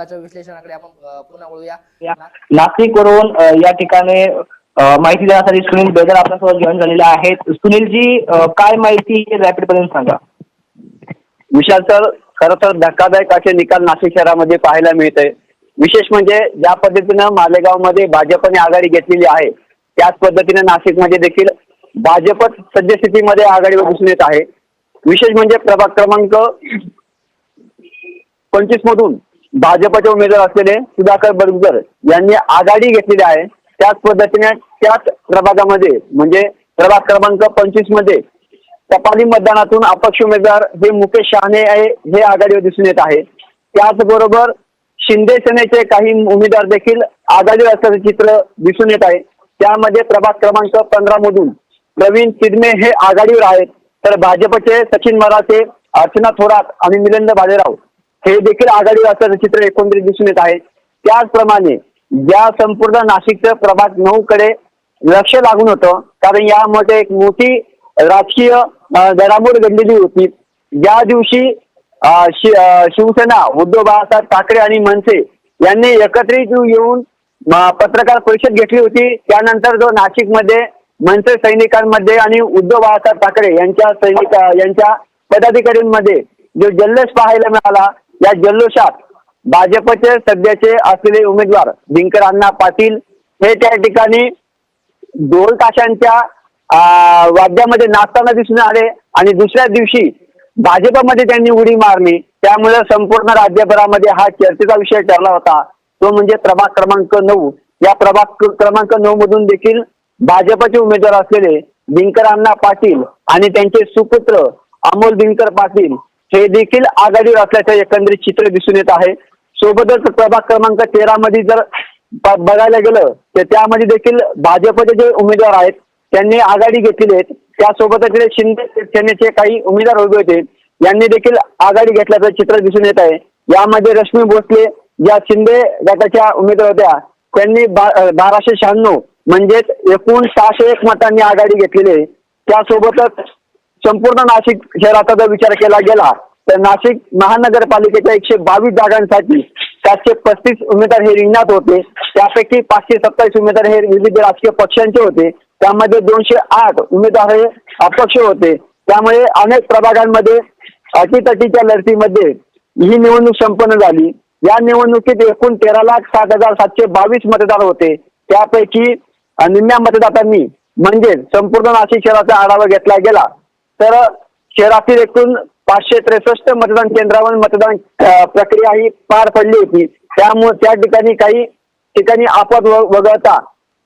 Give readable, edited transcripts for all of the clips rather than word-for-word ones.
विश्लेषणाकडे आपण पुन्हा वळूया। नाशिकवरून या ठिकाणी माहिती देण्यासाठी सुनील बेदर आपल्यासोबत जॉईन झालेले आहेत। सुनीलजी, काय माहिती रॅपिड पर्यंत सांगा। विशाल सर, खरं तर धक्कादायक असे निकाल नाशिक शहरामध्ये पाहायला मिळते। विशेष म्हणजे ज्या पद्धतीनं मालेगावमध्ये भाजपने आघाडी घेतलेली आहे त्याच पद्धतीने नाशिकमध्ये देखील भाजप सद्यस्थितीमध्ये आघाडीवर दिसून येत आहे। विशेष म्हणजे प्रभाग क्रमांक 25 मधून भाजपचे उमेदवार असलेले सुधाकर बडगुजर यांनी आघाडी घेतलेली आहे। त्याच पद्धतीने त्याच प्रभागामध्ये म्हणजे प्रभाग क्रमांक 25 मध्ये टपाली मतदानातून अपक्ष उमेदवार हे मुकेश शहाणे हे आघाडीवर दिसून येत आहे। त्याचबरोबर शिंदे सेनेचे काही उमेदवार देखील आघाडीवर असल्याचे चित्र दिसून येत आहे। त्यामध्ये प्रभाग क्रमांक 15 मधून प्रवीण चिदमे हे आघाडीवर आहेत, तर भाजपचे सचिन मराठे, अर्चना थोरात आणि मिलिंद भालेराव हे देखील आघाडीवर असल्याचे चित्र एकंदरीत दिसून येत आहे। त्याचप्रमाणे या संपूर्ण नाशिकचं प्रभाग 9 कडे लक्ष लागून होतं, कारण यामध्ये एक मोठी राजकीय घडामोड घडलेली होती। ज्या दिवशी शिवसेना, उद्धव बाळासाहेब ठाकरे आणि मनसे यांनी एकत्रित येऊन पत्रकार परिषद घेतली होती। त्यानंतर जो नाशिकमध्ये मनसे सैनिकांमध्ये आणि उद्धव बाळासाहेब ठाकरे यांच्या पदाधिकाऱ्यांमध्ये जो जल्लोष पाहायला मिळाला, या जल्लोषात भाजपचे सध्याचे असलेले उमेदवार दिनकर अण्णा पाटील हे त्या ठिकाणी ढोल ताशांच्या वाद्यामध्ये नाचताना दिसून आले आणि दुसऱ्या दिवशी भाजपमध्ये त्यांनी उडी मारली। त्यामुळे संपूर्ण राज्यभरामध्ये हा चर्चेचा विषय ठरला होता, तो म्हणजे प्रभाग क्रमांक 9। या प्रभाग क्रमांक 9 मधून देखील भाजपचे उमेदवार असलेले दिनकर अण्णा पाटील आणि त्यांचे सुपुत्र अमोल दिनकर पाटील हे देखील आघाडीवर असल्याचे एकंदरीत चित्र दिसून येत आहे। सोबतच प्रभाग क्रमांक 13 मध्ये जर बघायला गेलं तर त्यामध्ये देखील भाजपचे जे उमेदवार आहेत त्यांनी आघाडी घेतलेली आहे। त्यासोबतच शिंदे सेनेचे काही उमेदवार उभे होते, यांनी देखील आघाडी घेतल्याचं चित्र दिसून येत आहे। यामध्ये रश्मी भोसले ज्या शिंदे गटाच्या उमेदवार होत्या त्यांनी 1296 म्हणजेच एकूण 601 मतांनी आघाडी घेतलेली आहे। त्यासोबतच संपूर्ण नाशिक शहराचा जर विचार केला गेला तर नाशिक महानगरपालिकेच्या 122 जागांसाठी 735 उमेदवार हे रिंगणात होते। त्यापैकी 527 उमेदवार हे विविध राजकीय पक्षांचे होते, त्यामध्ये 208 उमेदवार हे अपक्ष होते। त्यामुळे अनेक प्रभागांमध्ये अटीतटीच्या लढतीमध्ये ही निवडणूक संपन्न झाली। या निवडणुकीत एकूण 13,60,722 मतदार होते, त्यापैकी निम्म्या मतदारांनी म्हणजे संपूर्ण नाशिक शहराचा आढावा घेतला गेला तर शहरातील एकूण 563 मतदान केंद्रावर मतदान प्रक्रिया ही पार पडली होती। त्यामुळे त्या ठिकाणी काही ठिकाणी अपवाद वगळता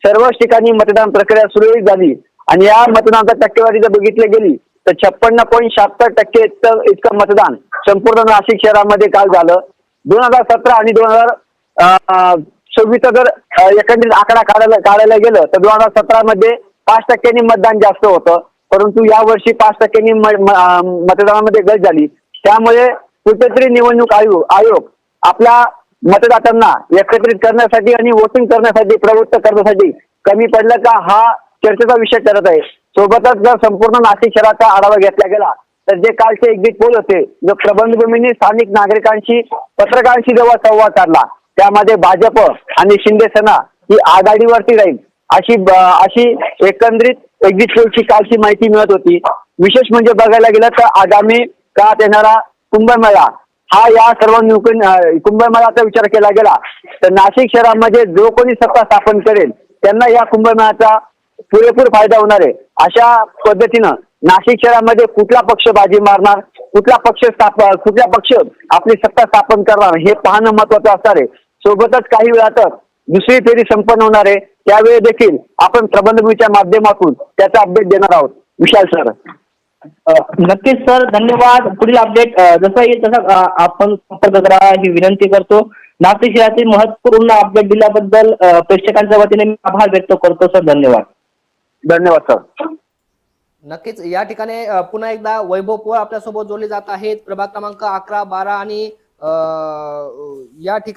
सर्वच ठिकाणी मतदान प्रक्रिया सुरळीत झाली आणि या मतदानाचा टक्केवारी जर बघितली गेली तर 56.76% इतकं मतदान संपूर्ण नाशिक शहरामध्ये काल झालं। 2017 आणि 2026 जर एकंदरीत आकडा काढायला गेलं तर 2017 मध्ये 5% मतदान जास्त होतं, परंतु यावर्षी 5% मतदानामध्ये घट झाली। त्यामुळे कुठेतरी निवडणूक आयोग आपल्या मतदारांना एकत्रित करण्यासाठी आणि वोटिंग करण्यासाठी प्रवृत्त करण्यासाठी कमी पडलं का हा चर्चेचा विषय ठरत आहे। सोबतच जर संपूर्ण नाशिक शहराचा आढावा घेतला गेला तर जे कालचे एक्झिट पोल होते, जो प्रबंधभूमीने स्थानिक नागरिकांशी पत्रकारांशी जेव्हा संवाद साधला त्यामध्ये भाजप आणि शिंदे सेना ही आघाडीवरती राहील अशी एकंदरीत एक्झिट पोलची कालची माहिती मिळत होती। विशेष म्हणजे बघायला गेलं तर आगामी काळात येणारा कुंभमेळा हा या सर्व कुंभमेळ्याचा विचार केला गेला तर नाशिक शहरामध्ये जो कोणी सत्ता स्थापन करेल त्यांना या कुंभमेळ्याचा पुरेपूर फायदा होणार आहे। अशा पद्धतीनं नाशिक शहरामध्ये कुठला पक्ष बाजी मारणार, कुठला पक्ष आपली सत्ता स्थापन करणार हे पाहणं महत्वाचं असणार आहे। सोबतच काही वेळातच दुसरी फेरी संपन्न होणार आहे, त्यावेळी देखील आपण प्रबंधभूमीच्या माध्यमातून त्याचा अपडेट देणार आहोत। विशाल सर, नक्कीच सर, धन्यवाद। पुढील अपडेट जसं येईल तसं आपण संपर्क करा ही विनंती करतो। नाशिक शहरातील महत्वपूर्ण अपडेट दिल्याबद्दल प्रेक्षकांच्या वतीने मी आभार व्यक्त करतो सर। धन्यवाद। धन्यवाद सर। नक्कीच या ठिकाणी पुन्हा एकदा वैभव पवार आपल्यासोबत जोडले जात आहेत, प्रभाग क्रमांक 11, 12 आणि या ठिकाणी